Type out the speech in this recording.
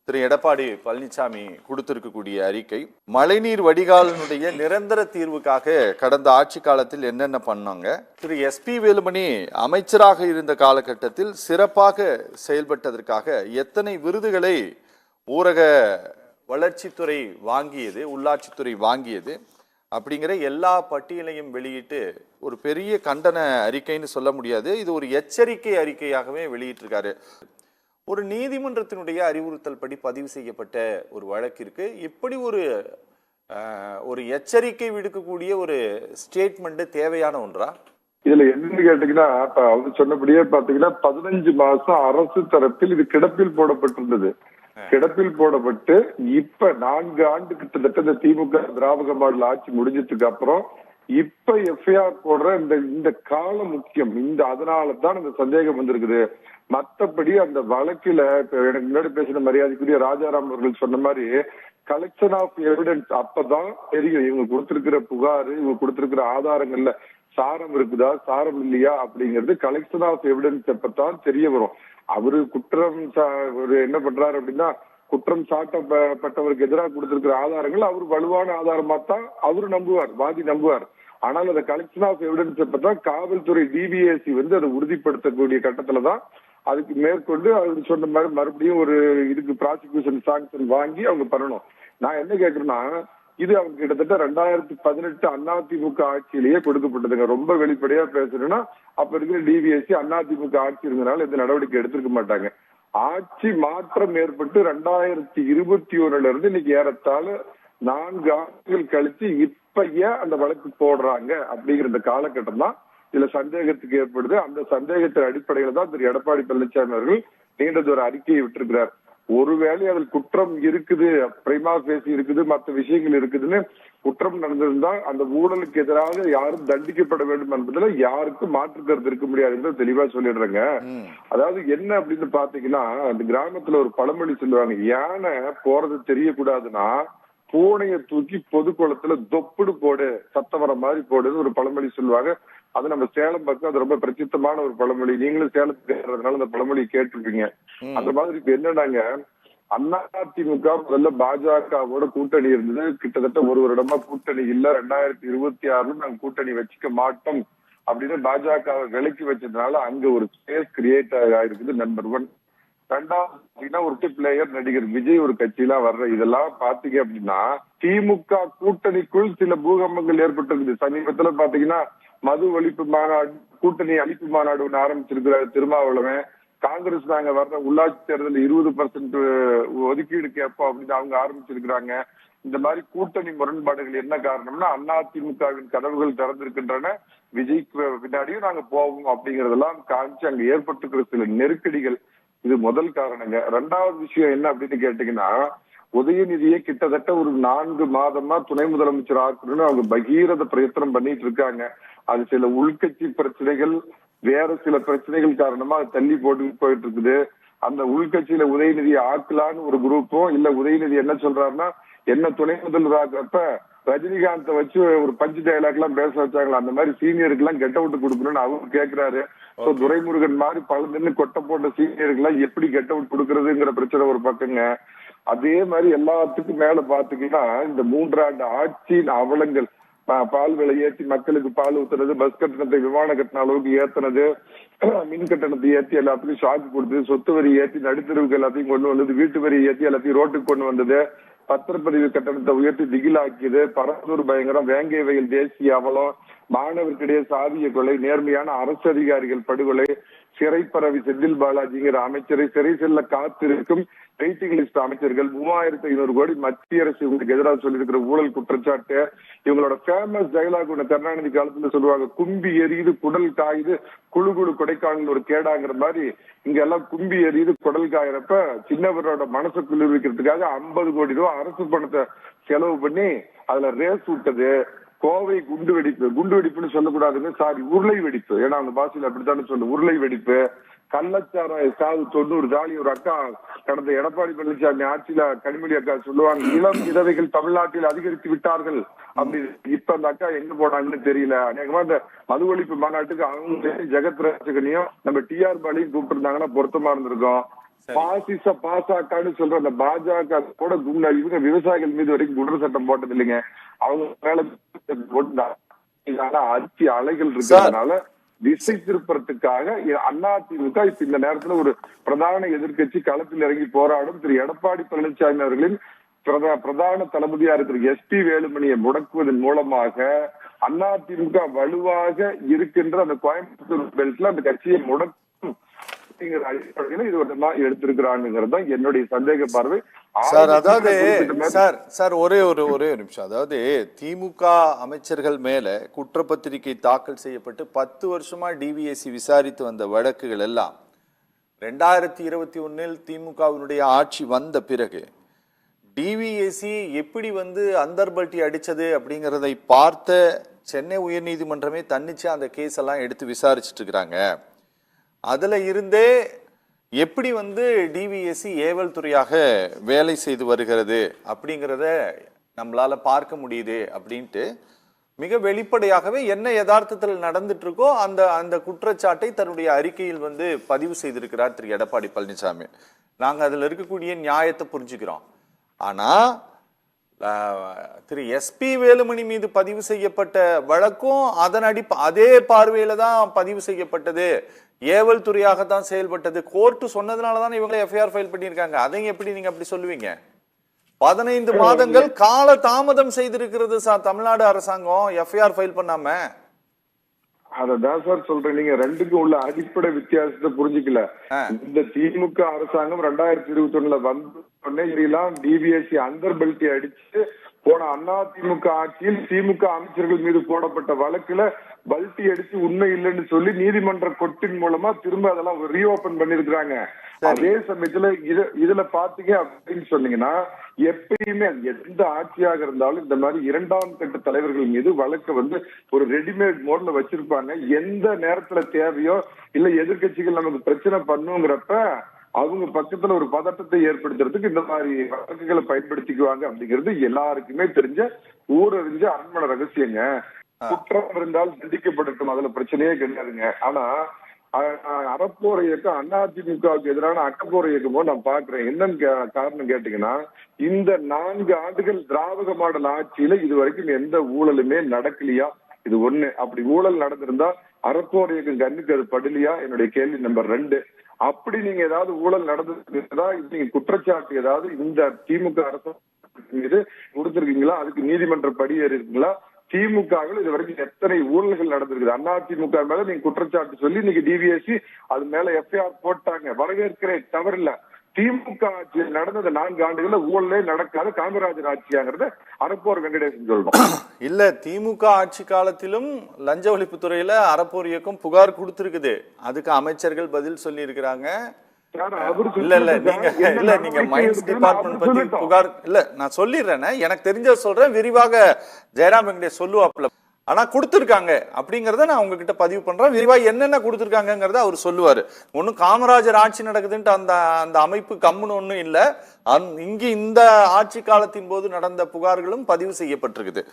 திரு எடப்பாடி பழனிசாமி கொடுத்திருக்கக்கூடிய அறிக்கை, மழைநீர் வடிகாலினுடைய நிரந்தர தீர்வுக்காக கடந்த ஆட்சி காலத்தில் என்னென்ன பண்ணாங்க, திரு SP வேலுமணி அமைச்சராக இருந்த காலகட்டத்தில் சிறப்பாக செயல்பட்டதற்காக எத்தனை விருதுகளை ஊரக வளர்ச்சித்துறை வாங்கியது, உள்ளாட்சித்துறை வாங்கியது அப்படிங்கிற எல்லா பட்டியலையும் வெளியிட்டு ஒரு பெரிய கண்டன அறிக்கைன்னு சொல்ல முடியாது, இது ஒரு எச்சரிக்கை அறிக்கையாகவே வெளியிட்டிருக்காரு. ஒரு நீதிமன்றத்தினுடைய அறிவுறுத்தல் படி பதிவு செய்யப்பட்ட ஒரு வழக்கிற்கு இப்படி ஒரு எச்சரிக்கை விடுக்கக்கூடிய ஒரு ஸ்டேட்மெண்ட் தேவையான ஒன்றா? இதுல என்னன்னு கேட்டீங்கன்னா, அவர் சொன்னபடியே பாத்தீங்கன்னா 15 மாசம் அரசு தரப்பில் இது கிடப்பில் போடப்பட்டிருந்தது. கிடப்பில் போடப்பட்டு இப்ப 4 ஆண்டு கிட்டத்தட்ட இந்த திமுக திராவிட மாடல் ஆட்சி முடிஞ்சதுக்கு அப்புறம் இப்ப FIR போடுற இந்த காலம் முக்கியம். அதனாலதான் இந்த சந்தேகம் வந்திருக்குது. மத்தபடி அந்த வழக்கில எனக்கு முன்னாடி பேசின மரியாதைக்குரிய ராஜாராம் அவர்கள் சொன்ன மாதிரி கலெக்ஷன் ஆஃப் எவிடன்ஸ் அப்பதான் தெரியும் இவங்க கொடுத்திருக்கிற புகாரு, இவங்க கொடுத்திருக்கிற ஆதாரங்கள்ல சாரம் இருக்குதா சாரம் இல்லையா அப்படிங்கிறது கலெக்ஷன் ஆஃப் எவிடன்ஸ் அப்பதான் தெரிய வரும். அவரு என்ன பண்றாரு அப்படின்னா, குற்றம் சாட்டப்பட்டவருக்கு எதிராக கொடுத்திருக்கிற ஆதாரங்கள் அவர் வலுவான ஆதாரமா தான் அவரு நம்புவார், வாதி நம்புவார். ஆனால் அந்த கலெக்ஷன் ஆஃப் எவிடன்ஸ் அப்பதான் காவல்துறை DBAC அதை உறுதிப்படுத்தக்கூடிய கட்டத்துலதான் அதுக்கு மேற்கொண்டு அவர் சொன்ன மாதிரி மறுபடியும் இதுக்கு ப்ராசிக்யூஷன் சாங்ஷன் வாங்கி அவங்க பண்ணணும். நான் என்ன கேக்குறேன்னா, இது அவங்க கிட்டத்தட்ட 2018 அதிமுக ஆட்சியிலேயே கொடுக்கப்பட்டதுங்க. ரொம்ப வெளிப்படையா பேசுறேன்னா, அப்ப இருக்கிற DBAC அதிமுக ஆட்சி இருந்தனால எந்த நடவடிக்கை எடுத்திருக்க மாட்டாங்க. ஆட்சி மாற்றம் ஏற்பட்டு 2021 இருந்து இன்னைக்கு ஏறத்தாழ 4 ஆண்டுகள் கழிச்சு இப்ப ஏன் அந்த வழக்கு போடுறாங்க அப்படிங்கிற இந்த காலகட்டம் தான் இதுல சந்தேகத்துக்கு ஏற்படுது. அந்த சந்தேகத்தின் அடிப்படையில தான் திரு எடப்பாடி பழனிசாமி அவர்கள் நீண்டதொரு அறிக்கையை விட்டிருக்கிறார். ஒருவேளை அதில் குற்றம் இருக்குது, பிரைமா ஃபேசி இருக்குது, மற்ற விஷயங்கள் இருக்குதுன்னு குற்றம் நடந்திருந்தா அந்த ஊழலுக்கு எதிராக யாரும் தண்டிக்கப்பட வேண்டும் என்பதுல யாருக்கும் மாற்று கருத்து இருக்க முடியாது என்று தெளிவா சொல்லிடுறேங்க. அதாவது என்ன அப்படின்னு பாத்தீங்கன்னா, அந்த கிராமத்துல ஒரு பழமொழி சொல்லுவாங்க, யானை போறது தெரியக்கூடாதுன்னா பூனையை தூக்கி பொது குளத்துல தொப்புடு போடு, சத்தம் வர மாதிரி போடுன்னு ஒரு பழமொழி சொல்லுவாங்க. அது நம்ம சேலம் பக்கம் அது ரொம்ப பிரசித்தமான ஒரு பழமொழி. நீங்களும் சேலத்துக்கு ஏறதுனால அந்த பழமொழி கேட்டிருப்பீங்க. அந்த மாதிரி இப்ப என்னடாங்க, அதிமுக முதல்ல பாஜகவோட கூட்டணி இருந்தது. கிட்டத்தட்ட ஒரு வருடமா கூட்டணி இல்ல. 2026 நாங்க கூட்டணி வச்சுக்க மாட்டோம் அப்படின்னு பாஜக விலக்கி வச்சதுனால அங்க ஒரு ஸ்பேஸ் கிரியேட் ஆயிருக்குது. நம்பர் 1. ரெண்டாவது ஒரு பிளேயர் நடிகர் விஜய் ஒரு கட்சியெல்லாம் வர்ற இதெல்லாம் பாத்தீங்க அப்படின்னா திமுக கூட்டணிக்குள் சில பூகம்பங்கள் ஏற்பட்டிருக்குது. சமீபத்துல பாத்தீங்கன்னா மது ஒழிப்பு மாநாடு, கூட்டணி அழிப்பு மாநாடு ஒண்ணு ஆரம்பிச்சிருக்கிறாரு திருமாவளவன். காங்கிரஸ் நாங்க வர்ற உள்ளாட்சி தேர்தல் 20% ஒதுக்கீடு கேட்போம் அப்படின்னு அவங்க ஆரம்பிச்சிருக்கிறாங்க. இந்த மாதிரி கூட்டணி முரண்பாடுகள் என்ன காரணம்னா, அதிமுகவின் கதவுகள் திறந்திருக்கின்றன, விஜய்க்கு பின்னாடியும் நாங்க போவோம் அப்படிங்கறதெல்லாம் காமிச்சு அங்க ஏற்பட்டிருக்கிற சில நெருக்கடிகள், இது முதல் காரணங்க. 2வது விஷயம் என்ன அப்படின்னு கேட்டீங்கன்னா, உதயநிதியை கிட்டத்தட்ட ஒரு 4 மாதமா துணை முதலமைச்சர் ஆக்கணும்னு அவங்க பகீரத பிரயத்தனம் பண்ணிட்டு இருக்காங்க. அது சில உள்கட்சி பிரச்சனைகள், வேற சில பிரச்சனைகள் காரணமா அது தள்ளி போயிட்டு இருக்குது. அந்த உள்கட்சியில உதயநிதியை ஆக்கலான்னு ஒரு குரூப்பும் இல்ல, உதயநிதி என்ன சொல்றாருன்னா, என்ன துணை முதல்வர் ஆக்குறப்ப ரஜினிகாந்த வச்சு ஒரு பஞ்சு டயலாக் எல்லாம் பேச வச்சாங்களா, அந்த மாதிரி சீனியருக்கு எல்லாம் கெட் அவுட் கொடுக்கணும்னு அவரு கேட்கிறாரு. துரைமுருகன் மாதிரி பழுதுன்னு கொட்டை போட்ட சீனியருக்கு எல்லாம் எப்படி கெட் அவுட் கொடுக்கறதுங்கிற பிரச்சனை ஒரு பக்கங்க. அதே மாதிரி எல்லாத்துக்கும் மேல பாத்தீங்கன்னா, இந்த 3 ஆண்டு ஆட்சியின் அவலங்கள், பால் விலை ஏற்றி மக்களுக்கு பால் ஊத்துறது, பஸ் கட்டணத்தை விமான கட்டண அளவுக்கு ஏத்துனது, மின் கட்டணத்தை ஏற்றி எல்லாத்துக்கும் ஷாக் கொடுத்தது, சொத்து வரி ஏற்றி நடுத்தருவுக்கு எல்லாத்தையும் கொண்டு வந்தது, வீட்டு வரி ஏற்றி எல்லாத்தையும் ரோட்டுக்கு கொண்டு வந்தது, பத்திரப்பதிவு கட்டணத்தை உயர்த்தி திகிலாக்கியது, பரந்தூர் பயங்கரம், வேங்கை வயல் தேசிய அவலம், மாணவர்களிடையே சாதிய கொலை, நேர்மையான அரசு அதிகாரிகள் படுகொலை, சிறைப்பரவி செந்தில் பாலாஜிங்கிற அமைச்சரை சிறை செல்ல காத்திருக்கும் வெயிட்டிங் லிஸ்ட் அமைச்சர்கள், 3500 கோடி மத்திய அரசு இவங்களுக்கு எதிராக சொல்லியிருக்கிற ஊழல் குற்றச்சாட்டு. இவங்களோட ஃபேமஸ் டயலாக் ஒண்ணு கருணாநிதி காலத்துல சொல்லுவாங்க, கும்பி எரியுது குடல் காயுது குழு கொடைக்கானல் ஒரு கேடாங்கிற மாதிரி இங்க எல்லாம் கும்பி எரியுது குடல் காயறப்ப சின்னவரோட மனசை குளிர்விக்கிறதுக்காக 50 கோடி ரூபாய் அரசு பணத்தை செலவு பண்ணி அதுல ரேஸ் விட்டது. கோவை குண்டு வெடிப்புன்னு சொல்லக்கூடாதுன்னு, சாரி உருளை வெடிப்பு, ஏன்னா அந்த பாஷையில அப்படித்தானே சொல்லு, உருளை வெடிப்பு, கள்ளச்சாராய சாவு 90 ஜாலி. ஒரு அக்கா கடந்த எடப்பாடி பழனிசாமி ஆட்சியில கனிமொழி அக்கா சொல்லுவாங்க, இளம் விதவைகள் தமிழ்நாட்டில் அதிகரித்து விட்டார்கள் அப்படின்னு. இப்ப அந்த அக்கா எங்க போனாங்கன்னு தெரியல. அநேகமா இந்த மது ஒழிப்பு மாநாட்டுக்கு அவங்க ஜெகத் ரட்சகனையும் நம்ம TR பாலியும் கூப்பிட்டு இருந்தாங்கன்னா பொருத்தமா இருந்திருக்கும். பாசகன்னு சொல்ற அந்த பாஜக கூட இவங்க விவசாயிகள் மீது வரைக்கும் குண்டர் சட்டம் போட்டது இல்லைங்க. அவங்க மேல அரிசி அலைகள் இருக்கிறதுனால திசை திருப்பறதுக்காக அதிமுக இப்ப இந்த நேரத்துல ஒரு பிரதான எதிர்க்கட்சி களத்தில் இறங்கி போராடும் திரு எடப்பாடி பழனிசாமி அவர்களின் பிரதான தளபதியா இருக்கிற எஸ்பி வேலுமணியை முடக்குவதன் மூலமாக அதிமுக வலுவாக இருக்கின்ற அந்த கோயம்புத்தூர் பெல்ட்ல அந்த கட்சியை முடக்கும் அடிப்படையில் இது ஒரு எடுத்திருக்கிறாங்கிறது தான் என்னுடைய சந்தேக பார்வை. சார் அதாவது சார் ஒரே நிமிஷம். அதாவது திமுக அமைச்சர்கள் மேல குற்றப்பத்திரிகை தாக்கல் செய்யப்பட்டு 10 வருஷமா டிவிஎஸ்சி விசாரித்து வந்த வழக்குகள் எல்லாம் 2021 திமுகவினுடைய ஆட்சி வந்த பிறகு டிவிஎஸ்சி எப்படி அந்தர்பல்ட்டி அடிச்சது அப்படிங்கிறதை பார்த்த சென்னை உயர்நீதிமன்றமே தன்னிச்சு அந்த கேஸ் எல்லாம் எடுத்து விசாரிச்சுட்டு இருக்கிறாங்க. அதுல இருந்தே எப்படி டிவிஎஸ்சி ஏவல் துறையாக வேலை செய்து வருகிறது அப்படிங்கிறத நம்மளால பார்க்க முடியுது அப்படின்ட்டு மிக வெளிப்படையாகவே என்ன யதார்த்தத்தில் நடந்துட்டு இருக்கோ அந்த குற்றச்சாட்டை தன்னுடைய அறிக்கையில் பதிவு செய்திருக்கிறார் திரு எடப்பாடி பழனிசாமி. நாங்க அதுல இருக்கக்கூடிய நியாயத்தை புரிஞ்சுக்கிறோம். ஆனா திரு எஸ்பி வேலுமணி மீது பதிவு செய்யப்பட்ட வழக்கும் அதே பார்வையில தான் பதிவு செய்யப்பட்டது, ஏவல் துறையாகத்தான் செயல்பட்டது, கோர்ட்டு சொன்னதுனாலதான் இவங்களை எஃப்ஐஆர் ஃபைல் பண்ணியிருக்காங்க. அதையும் எப்படி நீங்க அப்படி சொல்லுவீங்க? 15 மாதங்கள் கால தாமதம் செய்திருக்கிறது சார் தமிழ்நாடு அரசாங்கம் எஃப்ஐஆர் ஃபைல் பண்ணாம. அததான் சார் சொல்றேன், நீங்க ரெண்டுக்கும் உள்ள அடிப்படை வித்தியாசத்தை புரிஞ்சுக்கல. இந்த திமுக அரசாங்கம் 2021 வந்தோடனே இதெல்லாம் டிவிஎஸ்சி அந்தர்பல்ட்டி அடிச்சு போன அதிமுக ஆட்சியில் திமுக அமைச்சர்கள் மீது போடப்பட்ட வழக்குல பல்ட்டி அடிச்சு உண்மை இல்லைன்னு சொல்லி நீதிமன்ற கொட்டின் மூலமா திரும்ப அதெல்லாம் ரீஓபன் பண்ணிருக்கிறாங்க. அதே சமயத்துல இதுல பாத்தீங்க அப்படின்னு சொன்னீங்கன்னா எப்பயுமே எந்த ஆட்சியாக இருந்தாலும் இந்த மாதிரி 2ஆம் கட்ட தலைவர்கள் மீது வழக்க ஒரு ரெடிமேட் மோட்ல வச்சிருப்பாங்க. எந்த நேரத்துல தேவையோ இல்ல எதிர்கட்சிகள் நமக்கு பிரச்சனை பண்ணுங்கிறப்ப அவங்க பக்கத்துல ஒரு பதட்டத்தை ஏற்படுத்துறதுக்கு இந்த மாதிரி வழக்குகளை பயன்படுத்திக்குவாங்க அப்படிங்கிறது எல்லாருக்குமே தெரிஞ்ச ஊரறிஞ்ச அரண்மனை ரகசியங்க. குற்றம் இருந்தால் தண்டிக்கப்படட்டும், அதுல பிரச்சனையே கிடையாதுங்க. ஆனா அறப்போர் இயக்கம் அதிமுகவுக்கு எதிரான அக்கப்போர் இயக்கமோ நான் பாக்குறேன். என்னன்னு காரணம் கேட்டீங்கன்னா, இந்த 4 ஆண்டுகள் திராவிட மாடல் ஆட்சியில இது வரைக்கும் எந்த ஊழலுமே நடக்கலையா? இது ஒண்ணு. அப்படி ஊழல் நடந்திருந்தா அறப்போர் இயக்கம் கண்ணுக்கு அது படலையா? என்னுடைய கேள்வி நம்பர் 2. அப்படி நீங்க ஏதாவது ஊழல் நடந்திருந்தா நீங்க குற்றச்சாட்டு ஏதாவது இந்த திமுக அரசு மீது கொடுத்திருக்கீங்களா? அதுக்கு நீதிமன்ற படி ஏறிருக்கீங்களா? திமுகவில் இது வரைக்கும் எத்தனை ஊழல்கள் நடந்திருக்குது? அதிமுக மேல நீங்க குற்றச்சாட்டு சொல்லி இன்னைக்கு டிவிஎஸ்சி அது மேல எஃப்ஐஆர் போட்டாங்க, வரவேற்கிறேன், தவறில்ல. திமுக ஆட்சி நடந்த 4 ஆண்டுகள்ல ஊழலே நடக்காத காமராஜர் ஆட்சியாங்கிறத அறப்போர் வெங்கடேசன் சொல்றோம். இல்ல, திமுக ஆட்சி காலத்திலும் லஞ்ச ஒழிப்புத்துறையில அறப்போர் இயக்கம் புகார் கொடுத்திருக்குது. அதுக்கு அமைச்சர்கள் பதில் சொல்லி இருக்கிறாங்க. நீங்க மைன்ஸ் டிபார்ட்மெண்ட் பத்தி புகார் இல்ல, நான் சொல்லிடுறேன், எனக்கு தெரிஞ்ச சொல்றேன், விரிவாக ஜெயராம் வெங்கடேஷ் சொல்லுவாப்ல. ஆனா கொடுத்திருக்காங்க அப்படிங்கறத நான் உங்ககிட்ட பதிவு பண்றேன். விரிவா என்னென்ன கொடுத்திருக்காங்கிறத அவர் சொல்லுவாரு. ஒன்னும் காமராஜர் ஆட்சி நடக்குதுன்ட்டு அந்த அமைப்பு கம்முன்னு ஒண்ணும் இல்ல. இங்க இந்த ஆட்சி காலத்தின் போது நடந்த புகார்களும் பதிவு செய்யப்பட்டிருக்குது.